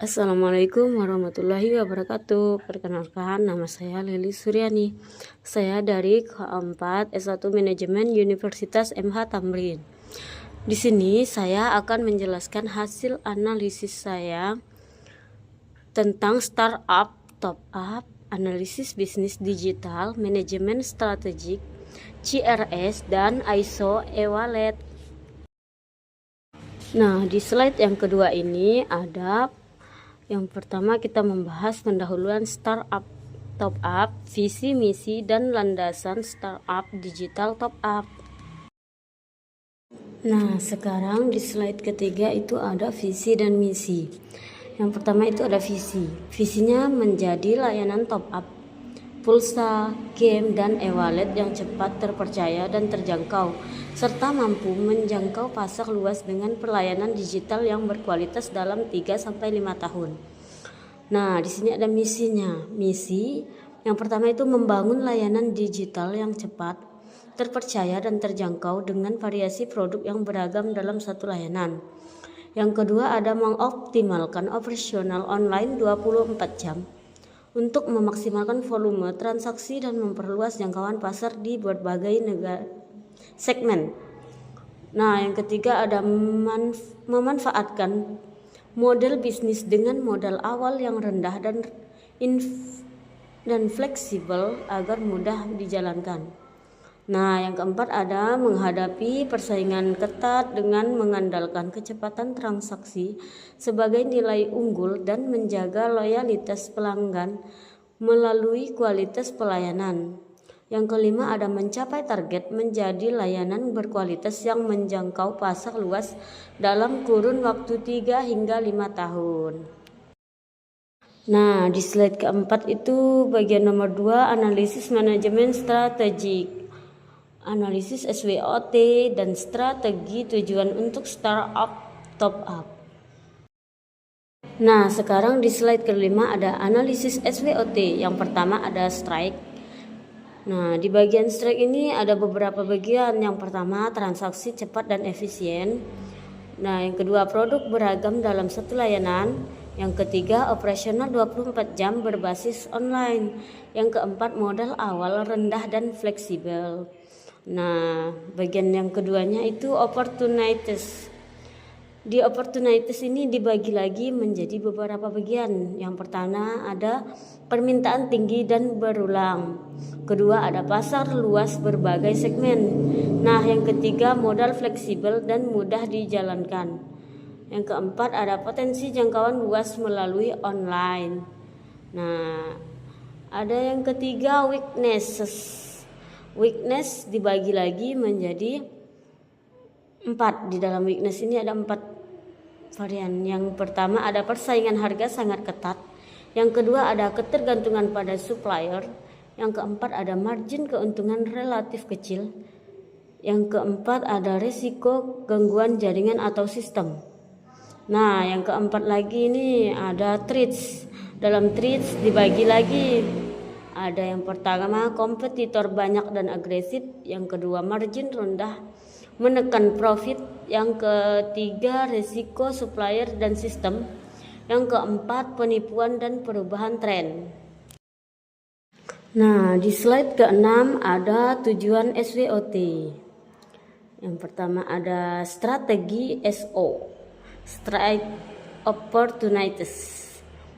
Assalamualaikum warahmatullahi wabarakatuh. Perkenalkan, nama saya Lili Suryani. Saya dari K4 S1 Manajemen Universitas MH Tamrin. Di sini saya akan menjelaskan hasil analisis saya tentang startup, top up, analisis bisnis digital, manajemen strategik, CRS, dan ISO e-wallet. Nah, di slide yang kedua ini ada yang pertama kita membahas pendahuluan startup top up, visi misi dan landasan startup digital top up. Nah, sekarang di slide ketiga itu ada visi dan misi. Yang pertama itu ada visi. Visinya menjadi layanan top up, pulsa, game, dan e-wallet yang cepat, terpercaya, dan terjangkau, serta mampu menjangkau pasar luas dengan pelayanan digital yang berkualitas dalam 3-5 tahun. Nah, di sini ada misinya. Misi yang pertama itu membangun layanan digital yang cepat, terpercaya, dan terjangkau dengan variasi produk yang beragam dalam satu layanan. Yang kedua ada mengoptimalkan operasional online 24 jam untuk memaksimalkan volume transaksi dan memperluas jangkauan pasar di berbagai negara segmen. Nah, yang ketiga ada memanfaatkan model bisnis dengan modal awal yang rendah dan fleksibel agar mudah dijalankan. Nah, yang keempat ada menghadapi persaingan ketat dengan mengandalkan kecepatan transaksi sebagai nilai unggul dan menjaga loyalitas pelanggan melalui kualitas pelayanan. Yang kelima ada mencapai target menjadi layanan berkualitas yang menjangkau pasar luas dalam kurun waktu 3 hingga 5 tahun. Nah, di slide keempat itu bagian nomor 2 analisis manajemen strategik. Analisis SWOT dan strategi tujuan untuk startup top up. Nah, sekarang di slide kelima ada analisis SWOT. Yang pertama ada strike. Nah, di bagian strike ini ada beberapa bagian. Yang pertama transaksi cepat dan efisien. Nah, yang kedua produk beragam dalam satu layanan. Yang ketiga operasional 24 jam berbasis online. Yang keempat modal awal rendah dan fleksibel. Nah, bagian yang keduanya itu opportunities. Di opportunities ini dibagi lagi menjadi beberapa bagian. Yang pertama ada permintaan tinggi dan berulang. Kedua ada pasar luas berbagai segmen. Nah, yang ketiga modal fleksibel dan mudah dijalankan. Yang keempat ada potensi jangkauan luas melalui online. Nah, ada yang ketiga weaknesses. Weakness dibagi lagi menjadi 4. Di dalam weakness ini ada 4 varian. Yang pertama ada persaingan harga sangat ketat. Yang kedua ada ketergantungan pada supplier. Yang keempat ada margin keuntungan relatif kecil. Yang keempat ada risiko gangguan jaringan atau sistem. Nah, yang keempat lagi ini ada threats. Dalam threats dibagi lagi. Ada yang pertama kompetitor banyak dan agresif, yang kedua margin rendah menekan profit, yang ketiga risiko supplier dan sistem, yang keempat penipuan dan perubahan tren. Nah, di slide ke-6 ada tujuan SWOT. Yang pertama ada strategi SO, strike opportunities.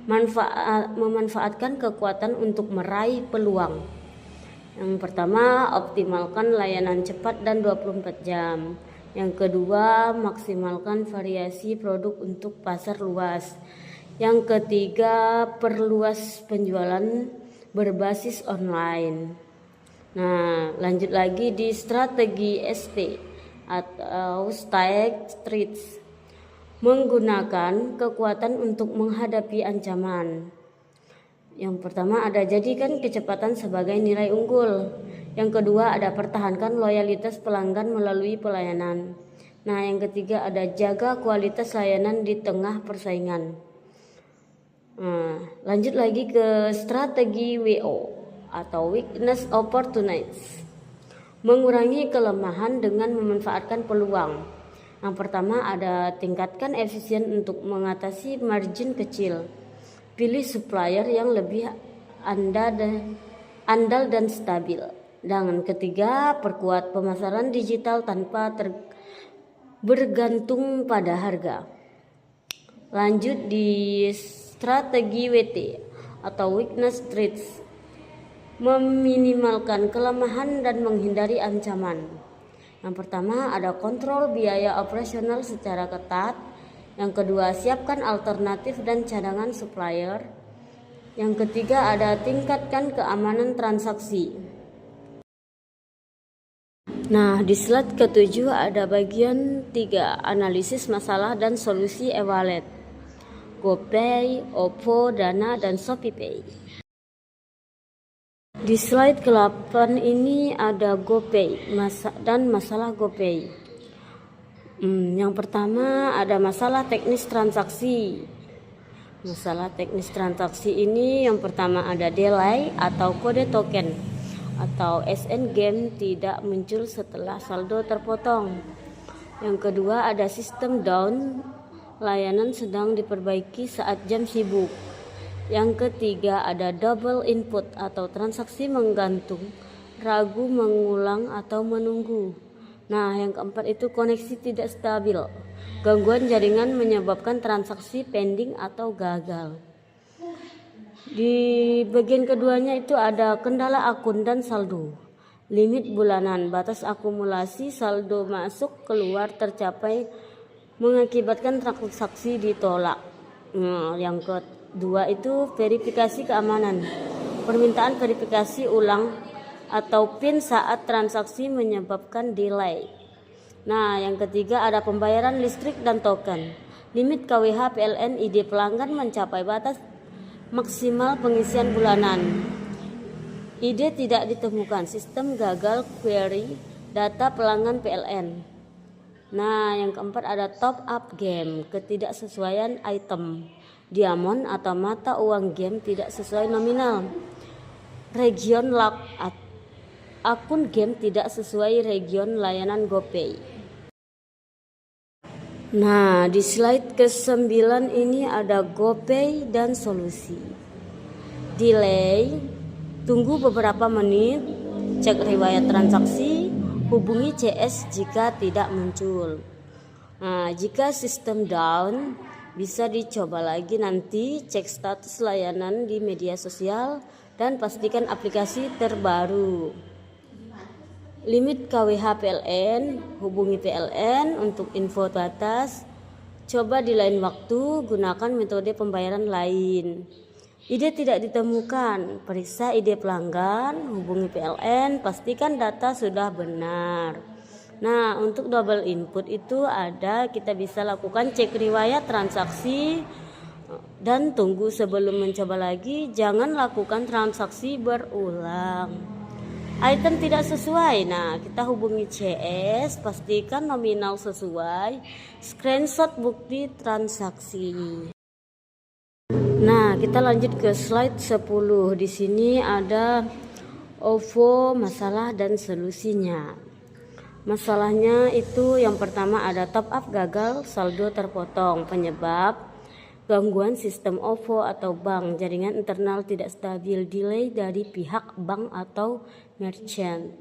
Memanfaatkan kekuatan untuk meraih peluang. Yang pertama, optimalkan layanan cepat dan 24 jam. Yang kedua, maksimalkan variasi produk untuk pasar luas. Yang ketiga, perluas penjualan berbasis online. Nah, lanjut lagi di strategi ST atau strike threats. Menggunakan kekuatan untuk menghadapi ancaman. Yang pertama ada jadikan kecepatan sebagai nilai unggul. Yang kedua ada pertahankan loyalitas pelanggan melalui pelayanan. Nah, yang ketiga ada jaga kualitas layanan di tengah persaingan. Nah, lanjut lagi ke strategi WO atau weakness opportunities. Mengurangi kelemahan dengan memanfaatkan peluang. Yang pertama ada tingkatkan efisien untuk mengatasi margin kecil. Pilih supplier yang lebih andal dan stabil. Dan ketiga, perkuat pemasaran digital tanpa bergantung pada harga. Lanjut di strategi WT atau weakness traits, meminimalkan kelemahan dan menghindari ancaman. Yang pertama ada kontrol biaya operasional secara ketat. Yang kedua, siapkan alternatif dan cadangan supplier. Yang ketiga ada tingkatkan keamanan transaksi. Nah, di slide ke-7 ada bagian 3, analisis masalah dan solusi e-wallet. GoPay, OVO, Dana, dan ShopeePay. Di slide ke-8 ini ada GoPay dan masalah GoPay. Yang pertama ada masalah teknis transaksi. Masalah teknis transaksi ini yang pertama ada delay atau kode token atau SN game tidak muncul setelah saldo terpotong. Yang kedua ada sistem down, layanan sedang diperbaiki saat jam sibuk. Yang ketiga ada double input atau transaksi menggantung, ragu mengulang atau menunggu. Nah, yang keempat itu koneksi tidak stabil. Gangguan jaringan menyebabkan transaksi pending atau gagal. Di bagian keduanya itu ada kendala akun dan saldo. Limit bulanan, batas akumulasi saldo masuk keluar tercapai mengakibatkan transaksi ditolak. Yang kedua itu verifikasi keamanan. Permintaan verifikasi ulang atau PIN saat transaksi menyebabkan delay. Nah, yang ketiga ada pembayaran listrik dan token. Limit KWH PLN ID pelanggan mencapai batas maksimal pengisian bulanan. ID tidak ditemukan, sistem gagal query data pelanggan PLN. Nah, yang keempat ada top up game, ketidaksesuaian item, diamond atau mata uang game tidak sesuai nominal. Region lock, akun game tidak sesuai region layanan GoPay. Nah, di slide ke-9 ini ada GoPay dan solusi. Delay, tunggu beberapa menit, cek riwayat transaksi, hubungi CS jika tidak muncul. Nah, jika sistem down, bisa dicoba lagi nanti, cek status layanan di media sosial dan pastikan aplikasi terbaru. Limit KWH PLN, hubungi PLN untuk info batas. Coba di lain waktu, gunakan metode pembayaran lain. ID tidak ditemukan, periksa ID pelanggan, hubungi PLN, pastikan data sudah benar. Nah, untuk double input itu ada, kita bisa lakukan cek riwayat transaksi dan tunggu sebelum mencoba lagi. Jangan lakukan transaksi berulang. Item tidak sesuai, nah kita hubungi CS, pastikan nominal sesuai, screenshot bukti transaksi. Nah, kita lanjut ke slide 10. Di sini ada OVO, masalah dan solusinya. Masalahnya itu yang pertama ada top up gagal, saldo terpotong. Penyebab gangguan sistem OVO atau bank, jaringan internal tidak stabil, delay dari pihak bank atau merchant.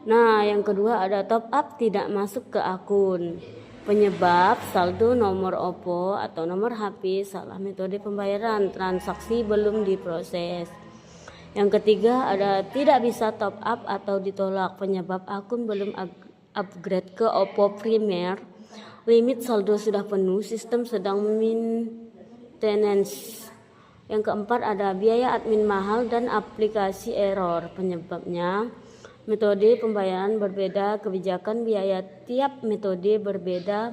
Nah, yang kedua ada top up tidak masuk ke akun. Penyebab saldo nomor OVO atau nomor HP salah metode pembayaran, transaksi belum diproses. Yang ketiga ada tidak bisa top up atau ditolak, penyebab akun belum upgrade ke OVO Premier, limit saldo sudah penuh, sistem sedang maintenance. Yang keempat ada biaya admin mahal dan aplikasi error, penyebabnya metode pembayaran berbeda, kebijakan biaya tiap metode berbeda,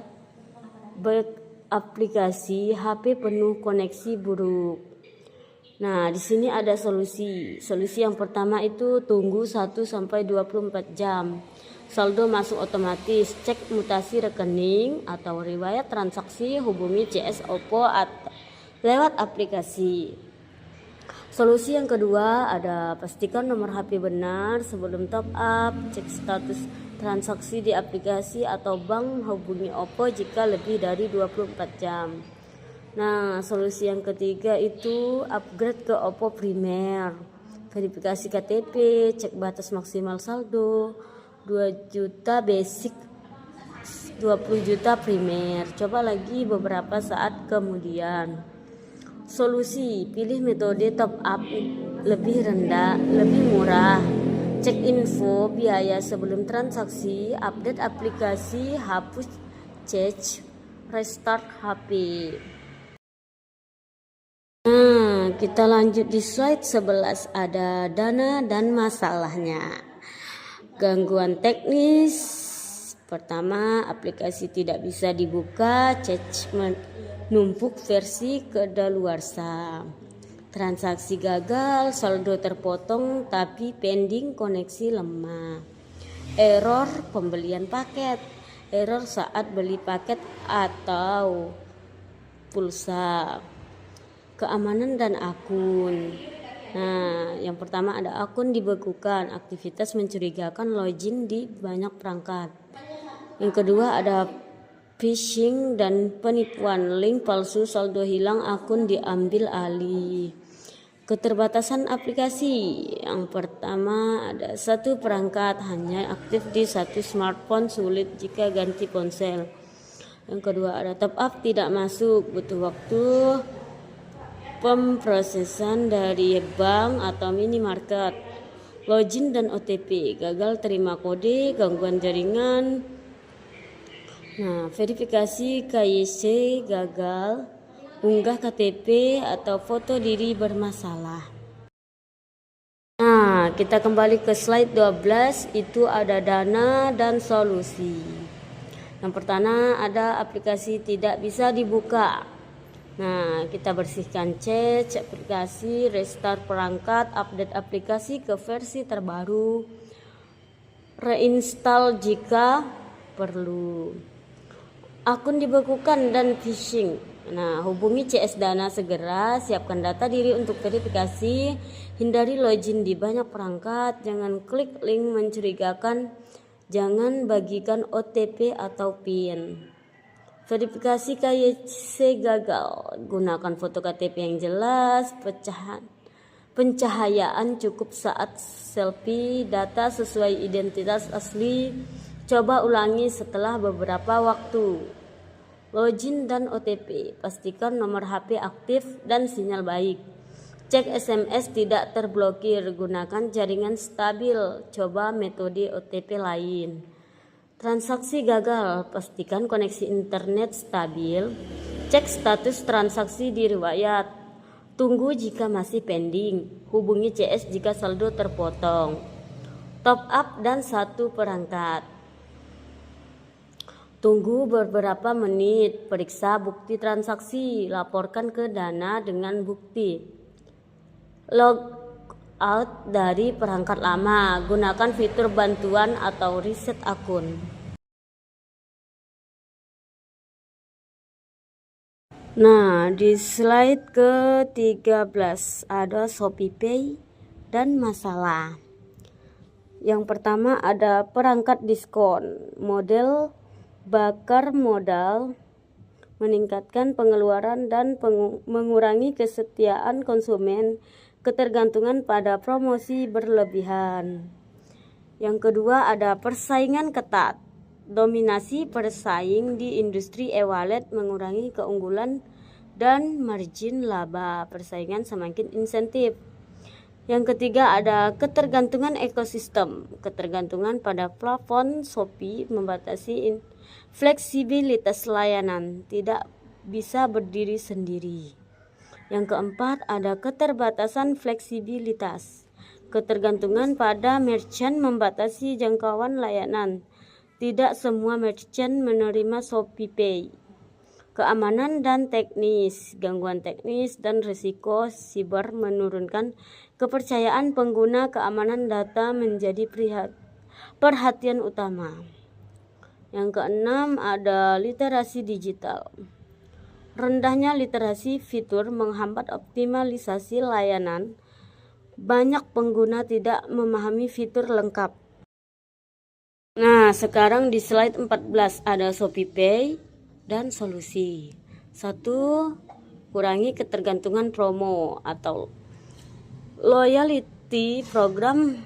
aplikasi HP penuh, koneksi buruk. Nah, di sini ada solusi. Solusi yang pertama itu tunggu 1 sampai 24 jam. Saldo masuk otomatis, cek mutasi rekening atau riwayat transaksi, hubungi CS OVO lewat aplikasi. Solusi yang kedua ada pastikan nomor HP benar sebelum top up, cek status transaksi di aplikasi atau bank hubungi OPPO jika lebih dari 24 jam. Nah, solusi yang ketiga itu upgrade ke OPPO Primer. Verifikasi KTP, cek batas maksimal saldo, 2 juta basic, 20 juta primer. Coba lagi beberapa saat kemudian. Solusi, pilih metode top up lebih rendah, lebih murah. Cek info biaya sebelum transaksi, update aplikasi, hapus cache, restart HP. Nah, kita lanjut di slide 11, ada dana dan masalahnya. Gangguan teknis. Pertama, aplikasi tidak bisa dibuka, cache menumpuk versi kedaluarsa. Transaksi gagal, saldo terpotong tapi pending koneksi lemah. Error pembelian paket, error saat beli paket atau pulsa. Keamanan dan akun. Nah, yang pertama ada akun dibekukan, aktivitas mencurigakan, login di banyak perangkat. Yang kedua ada phishing dan penipuan, link palsu, saldo hilang, akun diambil alih. Keterbatasan aplikasi. Yang pertama ada satu perangkat hanya aktif di satu smartphone, sulit jika ganti ponsel. Yang kedua ada top up tidak masuk, butuh waktu pemprosesan dari bank atau minimarket. Login dan OTP, gagal terima kode, gangguan jaringan. Nah, verifikasi KYC gagal, unggah KTP atau foto diri bermasalah. Nah, kita kembali ke slide 12, itu ada dana dan solusi. Yang pertama ada aplikasi tidak bisa dibuka. Nah, kita bersihkan cache aplikasi, restart perangkat, update aplikasi ke versi terbaru, reinstall jika perlu. Akun dibekukan dan phishing. Nah, hubungi CS Dana segera, siapkan data diri untuk verifikasi, hindari login di banyak perangkat, jangan klik link mencurigakan, jangan bagikan OTP atau PIN. Verifikasi KYC gagal, gunakan foto KTP yang jelas, pencahayaan cukup saat selfie, data sesuai identitas asli, coba ulangi setelah beberapa waktu. Login dan OTP, pastikan nomor HP aktif dan sinyal baik. Cek SMS tidak terblokir, gunakan jaringan stabil, coba metode OTP lain. Transaksi gagal, pastikan koneksi internet stabil. Cek status transaksi di riwayat. Tunggu jika masih pending, hubungi CS jika saldo terpotong. Top up dan satu perangkat. Tunggu beberapa menit, periksa bukti transaksi, laporkan ke Dana dengan bukti. Log out dari perangkat lama, gunakan fitur bantuan atau reset akun. Nah, di slide ke-13 ada ShopeePay dan masalah. Yang pertama ada perangkat diskon, model bakar modal, meningkatkan pengeluaran dan mengurangi kesetiaan konsumen, ketergantungan pada promosi berlebihan. Yang kedua ada persaingan ketat, dominasi persaing di industri e-wallet, mengurangi keunggulan dan margin laba, persaingan semakin insentif. Yang ketiga ada ketergantungan ekosistem, ketergantungan pada plafon Shopee membatasi fleksibilitas layanan, tidak bisa berdiri sendiri. Yang keempat ada keterbatasan fleksibilitas, ketergantungan pada merchant membatasi jangkauan layanan, tidak semua merchant menerima ShopeePay. Keamanan dan teknis, gangguan teknis dan risiko siber menurunkan kepercayaan pengguna, keamanan data menjadi perhatian utama. Yang keenam ada literasi digital. Rendahnya literasi fitur menghambat optimalisasi layanan. Banyak pengguna tidak memahami fitur lengkap. Nah, sekarang di slide 14 ada ShopeePay dan solusi. 1. Kurangi ketergantungan promo atau loyalty program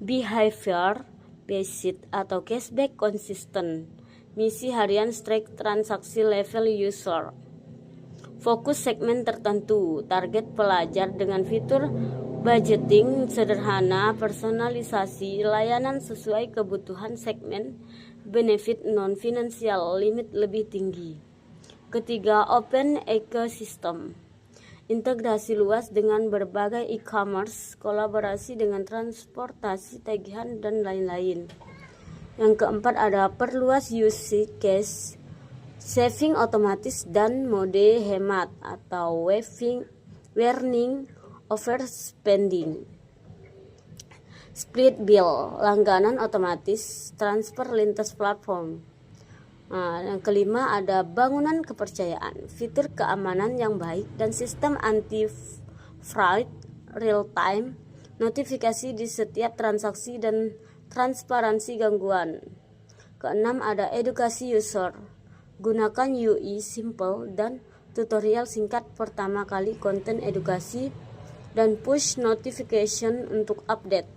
behavior based atau cashback konsisten. Misi harian strike transaksi level user. Fokus segmen tertentu, target pelajar dengan fitur budgeting sederhana, personalisasi, layanan sesuai kebutuhan segmen, benefit non-finansial, limit lebih tinggi. Ketiga, open ecosystem. Integrasi luas dengan berbagai e-commerce, kolaborasi dengan transportasi, tagihan, dan lain-lain. Yang keempat ada perluas use case, saving otomatis dan mode hemat atau warning overspending. Split bill, langganan otomatis, transfer lintas platform. Nah, yang kelima ada bangunan kepercayaan, fitur keamanan yang baik dan sistem anti-fraud real time, notifikasi di setiap transaksi dan transparansi gangguan. Keenam ada edukasi user, gunakan UI simple dan tutorial singkat pertama kali, konten edukasi dan push notification untuk update.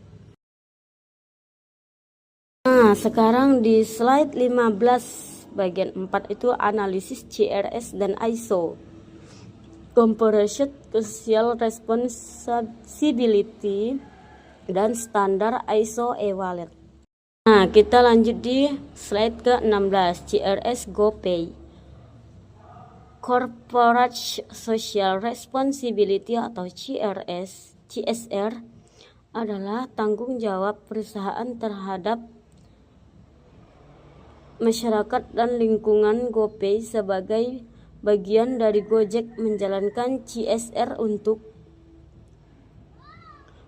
Nah, sekarang di slide 15 bagian 4 itu analisis CRS dan ISO. Corporate Social Responsibility dan standar ISO e-wallet. Nah, kita lanjut di slide ke-16, CRS GoPay. Corporate Social Responsibility atau CSR adalah tanggung jawab perusahaan terhadap masyarakat dan lingkungan. GoPay sebagai bagian dari Gojek menjalankan CSR untuk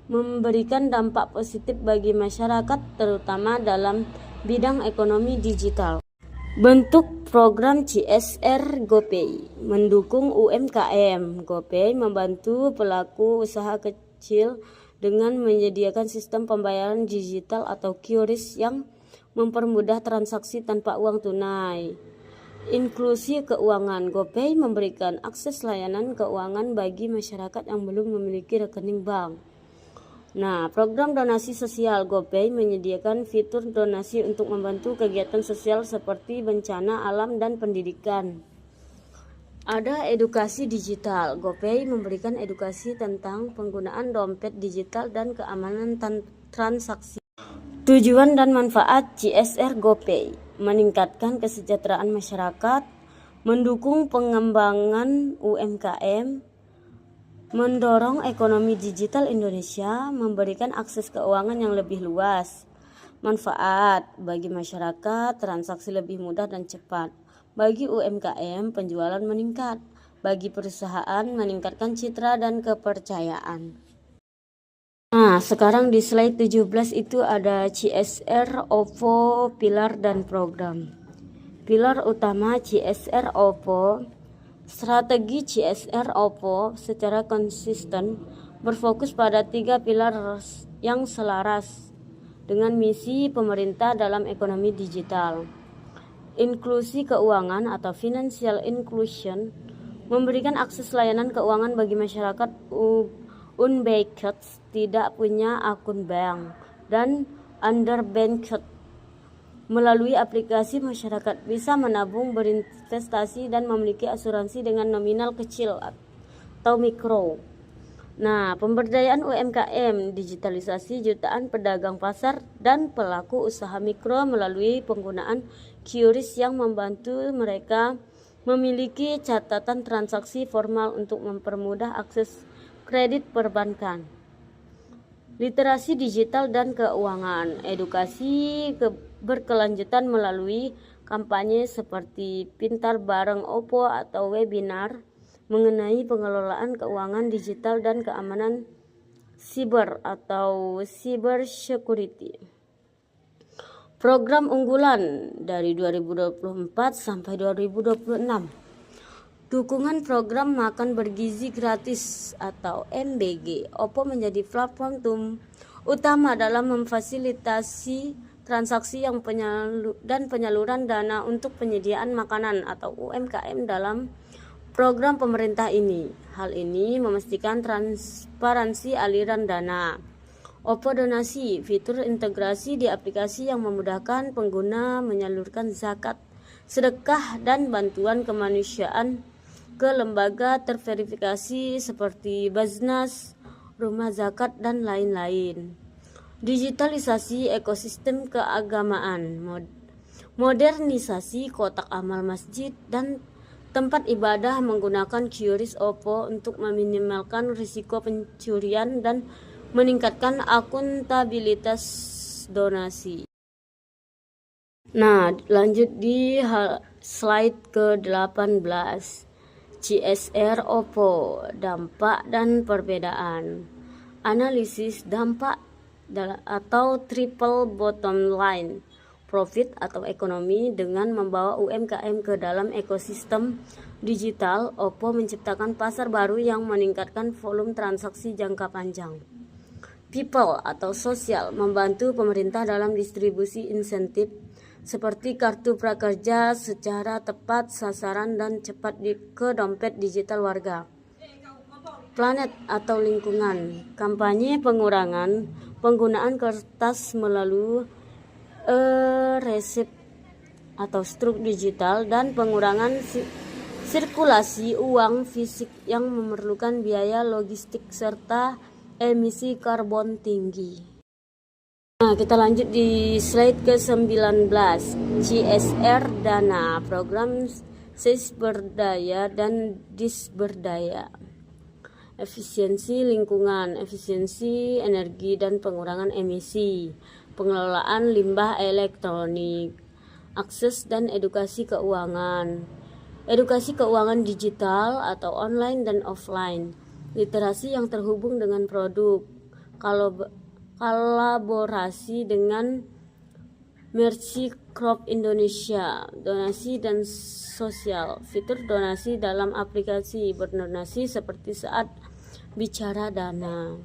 memberikan dampak positif bagi masyarakat, terutama dalam bidang ekonomi digital. Bentuk program CSR GoPay mendukung UMKM. GoPay membantu pelaku usaha kecil dengan menyediakan sistem pembayaran digital atau QRIS yang mempermudah transaksi tanpa uang tunai. Inklusi keuangan. GoPay memberikan akses layanan keuangan bagi masyarakat yang belum memiliki rekening bank. Nah, program donasi sosial. GoPay menyediakan fitur donasi untuk membantu kegiatan sosial seperti bencana alam dan pendidikan. Ada edukasi digital. GoPay memberikan edukasi tentang penggunaan dompet digital dan keamanan transaksi. Tujuan dan manfaat CSR GoPay: meningkatkan kesejahteraan masyarakat, mendukung pengembangan UMKM, mendorong ekonomi digital Indonesia, memberikan akses keuangan yang lebih luas. Manfaat bagi masyarakat, transaksi lebih mudah dan cepat. Bagi UMKM, penjualan meningkat. Bagi perusahaan, meningkatkan citra dan kepercayaan. Nah, sekarang di slide 17 itu ada CSR OVO, pilar dan program. Pilar utama CSR OVO. Strategi CSR OVO secara konsisten berfokus pada 3 pilar yang selaras dengan misi pemerintah dalam ekonomi digital. Inklusi keuangan atau financial inclusion, memberikan akses layanan keuangan bagi masyarakat unbanked, tidak punya akun bank, dan underbanked. Melalui aplikasi, masyarakat bisa menabung, berinvestasi, dan memiliki asuransi dengan nominal kecil atau mikro. Nah, pemberdayaan UMKM, digitalisasi jutaan pedagang pasar dan pelaku usaha mikro melalui penggunaan QRIS yang membantu mereka memiliki catatan transaksi formal untuk mempermudah akses kredit perbankan. Literasi digital dan keuangan, edukasi berkelanjutan melalui kampanye seperti Pintar Bareng OVO atau webinar mengenai pengelolaan keuangan digital dan keamanan siber atau cyber security. Program unggulan dari 2024 sampai 2026. Dukungan program makan bergizi gratis atau MBG. OVO menjadi platform utama dalam memfasilitasi transaksi dan penyaluran dana untuk penyediaan makanan atau UMKM dalam program pemerintah ini. Hal ini memastikan transparansi aliran dana. OPPO Donasi, fitur integrasi di aplikasi yang memudahkan pengguna menyalurkan zakat, sedekah, dan bantuan kemanusiaan ke lembaga terverifikasi seperti Baznas, rumah zakat, dan lain-lain. Digitalisasi ekosistem keagamaan, modernisasi kotak amal masjid dan tempat ibadah menggunakan QRIS OPPO untuk meminimalkan risiko pencurian dan meningkatkan akuntabilitas donasi. Nah, lanjut di slide ke-18. CSR OPPO, dampak dan perbedaan. Analisis dampak atau triple bottom line, profit atau ekonomi. Dengan membawa UMKM ke dalam ekosistem digital, OPPO menciptakan pasar baru yang meningkatkan volume transaksi jangka panjang. People atau sosial, membantu pemerintah dalam distribusi insentif seperti kartu prakerja secara tepat sasaran dan cepat ke dompet digital warga. Planet atau lingkungan, kampanye pengurangan penggunaan kertas melalui resep atau struk digital dan pengurangan sirkulasi uang fisik yang memerlukan biaya logistik serta emisi karbon tinggi. Nah, kita lanjut di slide ke-19. CSR dana, program sisberdaya dan disberdaya. Efisiensi lingkungan, efisiensi energi dan pengurangan emisi, pengelolaan limbah elektronik, akses dan edukasi keuangan digital atau online dan offline, literasi yang terhubung dengan produk, kolaborasi dengan Mercy Crop Indonesia, donasi dan sosial, fitur donasi dalam aplikasi, berdonasi seperti saat bicara dana.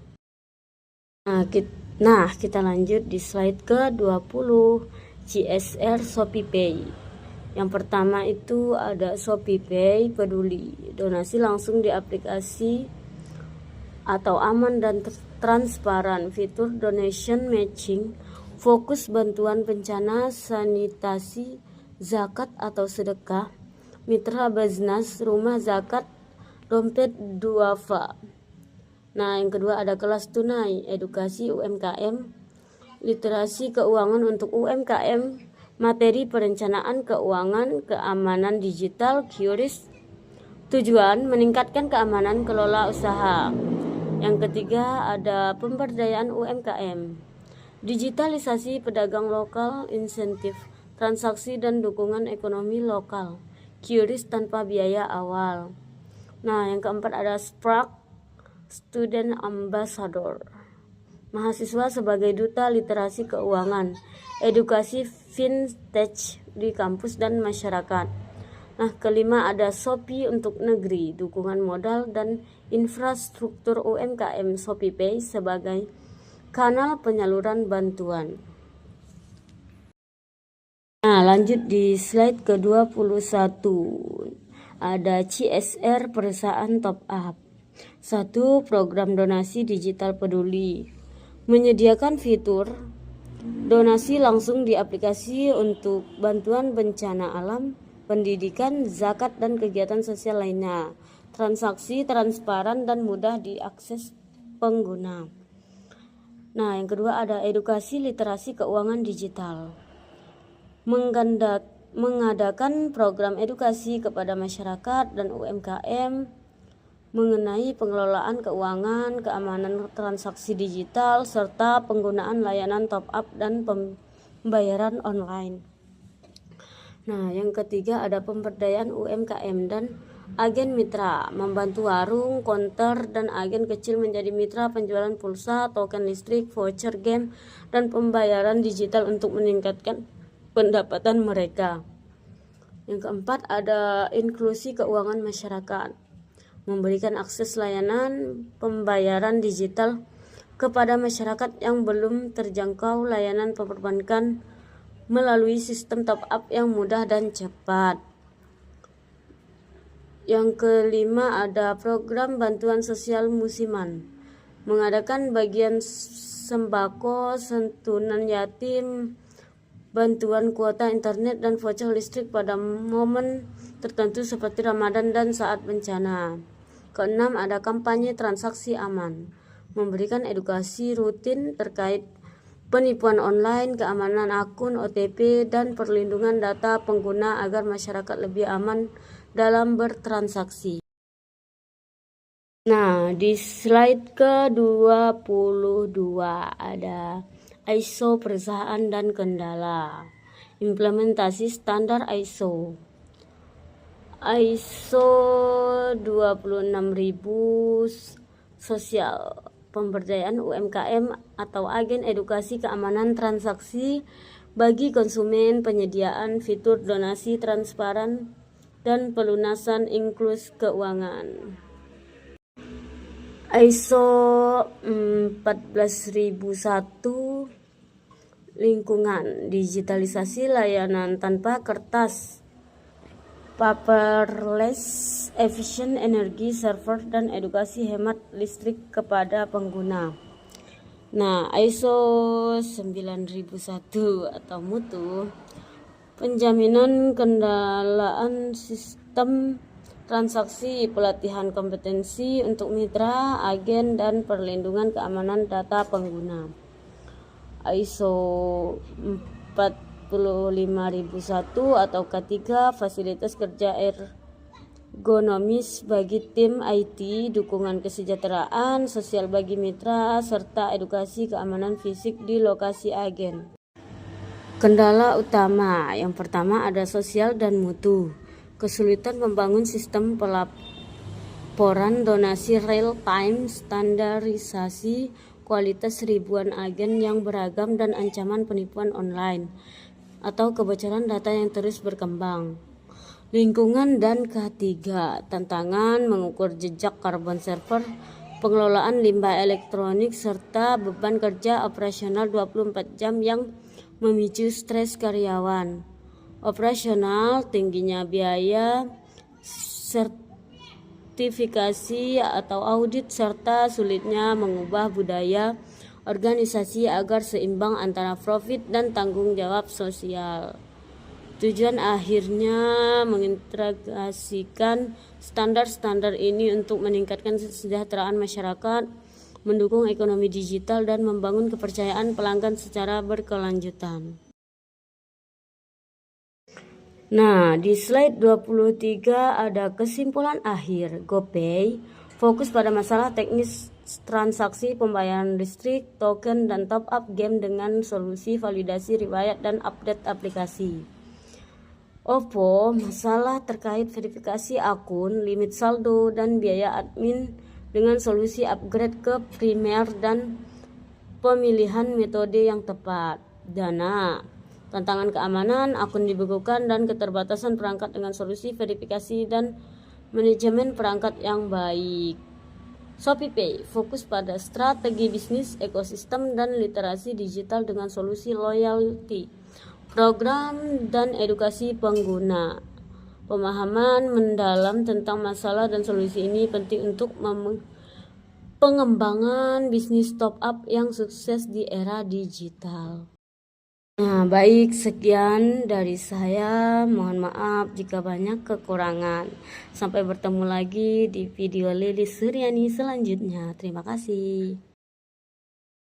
Nah, kita lanjut di slide ke-20, CSR ShopeePay. Yang pertama itu ada ShopeePay Peduli, donasi langsung di aplikasi atau aman dan transparan, fitur donation matching, fokus bantuan bencana, sanitasi, zakat atau sedekah, mitra Baznas, rumah zakat, dompet duafa. Nah, yang kedua ada kelas tunai, edukasi UMKM, literasi keuangan untuk UMKM, materi perencanaan keuangan, keamanan digital, QRIS, tujuan meningkatkan keamanan kelola usaha. Yang ketiga ada pemberdayaan UMKM, digitalisasi pedagang lokal, insentif transaksi dan dukungan ekonomi lokal, QRIS tanpa biaya awal. Nah, yang keempat ada Spark, Student Ambassador, mahasiswa sebagai duta literasi keuangan, edukasi fintech di kampus dan masyarakat. Nah, kelima ada Shopee untuk negeri, dukungan modal dan infrastruktur UMKM, ShopeePay sebagai kanal penyaluran bantuan. Nah, lanjut di slide ke-21. Ada CSR perusahaan top up. 1. Program donasi digital peduli, menyediakan fitur donasi langsung di aplikasi untuk bantuan bencana alam, pendidikan, zakat, dan kegiatan sosial lainnya. Transaksi transparan dan mudah diakses pengguna. Nah, yang kedua ada edukasi literasi keuangan digital, mengadakan program edukasi kepada masyarakat dan UMKM mengenai pengelolaan keuangan, keamanan transaksi digital, serta penggunaan layanan top up dan pembayaran online. Nah, yang ketiga ada pemberdayaan UMKM dan agen mitra, membantu warung, konter, dan agen kecil menjadi mitra penjualan pulsa, token listrik, voucher game, dan pembayaran digital untuk meningkatkan pendapatan mereka. Yang keempat ada inklusi keuangan masyarakat, memberikan akses layanan pembayaran digital kepada masyarakat yang belum terjangkau layanan perbankan melalui sistem top up yang mudah dan cepat. Yang kelima ada program bantuan sosial musiman, mengadakan bagian sembako, santunan yatim, bantuan kuota internet dan voucher listrik pada momen tertentu seperti Ramadan dan saat bencana. Keenam ada kampanye transaksi aman, memberikan edukasi rutin terkait penipuan online, keamanan akun, OTP, dan perlindungan data pengguna agar masyarakat lebih aman dalam bertransaksi. Nah, di slide ke-22 ada ISO perusahaan dan kendala. Implementasi standar ISO 26000 sosial, pemberdayaan UMKM atau agen edukasi keamanan transaksi bagi konsumen, penyediaan fitur donasi transparan dan pelunasan inklus keuangan. ISO 14001 lingkungan, digitalisasi layanan tanpa kertas, paperless, efisien energi server dan edukasi hemat listrik kepada pengguna. Nah, ISO 9001 atau mutu, penjaminan kendalaan sistem transaksi, pelatihan kompetensi untuk mitra, agen, dan perlindungan keamanan data pengguna. ISO 45001 atau K3, fasilitas kerja ergonomis bagi tim IT, dukungan kesejahteraan sosial bagi mitra, serta edukasi keamanan fisik di lokasi agen. Kendala utama yang pertama ada sosial dan mutu. Kesulitan membangun sistem pelaporan donasi real time, standarisasi kualitas ribuan agen yang beragam, dan ancaman penipuan online atau kebocoran data yang terus berkembang. Lingkungan dan ketiga, tantangan mengukur jejak karbon server, pengelolaan limbah elektronik, serta beban kerja operasional 24 jam yang memicu stres karyawan. Operasional, tingginya biaya sertifikasi atau audit, serta sulitnya mengubah budaya organisasi agar seimbang antara profit dan tanggung jawab sosial. Tujuan akhirnya mengintegrasikan standar-standar ini untuk meningkatkan kesejahteraan masyarakat, mendukung ekonomi digital, dan membangun kepercayaan pelanggan secara berkelanjutan. Nah, di slide 23 ada kesimpulan akhir. GoPay fokus pada masalah teknis transaksi pembayaran listrik, token, dan top up game dengan solusi validasi riwayat dan update aplikasi. OVO masalah terkait verifikasi akun, limit saldo, dan biaya admin dengan solusi upgrade ke primer dan pemilihan metode yang tepat. Dana, tantangan keamanan, akun dibekukan, dan keterbatasan perangkat dengan solusi verifikasi dan manajemen perangkat yang baik. ShopeePay fokus pada strategi bisnis, ekosistem, dan literasi digital dengan solusi loyalty, program, dan edukasi pengguna. Pemahaman mendalam tentang masalah dan solusi ini penting untuk pengembangan bisnis top up yang sukses di era digital. Nah, baik, sekian dari saya. Mohon maaf jika banyak kekurangan. Sampai bertemu lagi di video Lilis Suryani selanjutnya. Terima kasih.